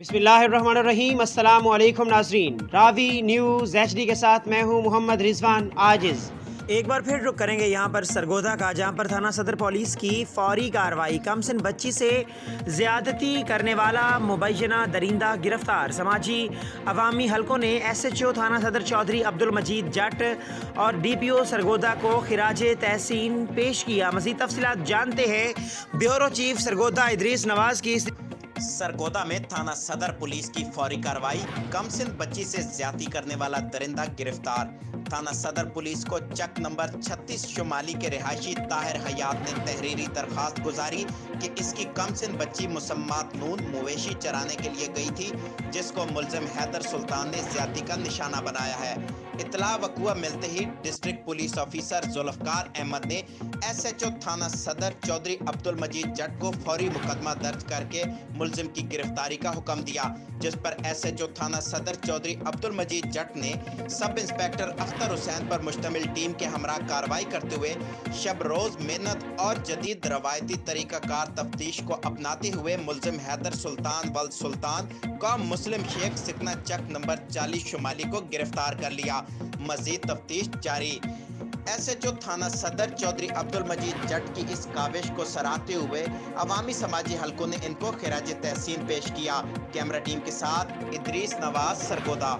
बिस्मिल्लाहिर्रहमानिर्रहीम। अस्सलाम वालेकुम नाज़रीन, रावी न्यूज़ HD के साथ मैं हूँ मोहम्मद रिजवान आजिज़। एक बार फिर रुक करेंगे यहाँ पर सरगोधा का, जहाँ पर थाना सदर पुलिस की फौरी कार्रवाई। कमसिन बच्ची से ज़्यादती करने वाला मुबैना दरिंदा गिरफ्तार। समाजी अवामी हलकों ने SHO थाना सदर चौधरी अब्दुल मजीद जट और DPO सरगोधा को खिराज तहसीन पेश किया। मज़ीद तफसीलात जानते हैं ब्यूरो चीफ सरगोधा इदरीस नवाज की। सरगोधा में थाना सदर पुलिस की फौरी कार्रवाई। कमसिन बच्ची से ज्यादती करने वाला दरिंदा गिरफ्तार। थाना सदर पुलिस को चक नंबर 36 शुमाली के रिहायशी ताहिर हयात ने तहरीरी दरखास्त गुजारी कि इसकी कमसिन बच्ची मुसम्मात नून मवेशी चराने के लिए गई थी, जिसको मुलजिम हैदर सुल्तान ने ज्यादती का निशाना बनाया है। इतला वकुआ मिलते ही district police officer Zulfiqar Ahmad ने SHO थाना सदर चौधरी अब्दुल मजीद जट को फौरी मुकदमा दर्ज करके मुलजिम की गिरफ्तारी का हुक्म दिया, जिस पर SHO थाना सदर चौधरी अब्दुल मजीद जट ने सब इंस्पेक्टर अख्तर हुसैन पर मुश्तमिल टीम के हमरा कार्रवाई करते हुए शब रोज मेहनत और जदीद रवायती तरीकाकार तफ्तीश को अपनाते हुए मुलजिम हैदर सुल्तान वल्द सुल्तान कौम मुस्लिम शेख सिकना चक नंबर 40 शुमाली को गिरफ्तार कर लिया। मजीद तफ्तीश जारी। SHO थाना सदर चौधरी अब्दुल मजीद जट की इस काविश को सराहते हुए अवामी समाजी हलकों ने इनको खिराज तहसीन पेश किया। कैमरा टीम के साथ इदरीस नवाज, सरगोधा।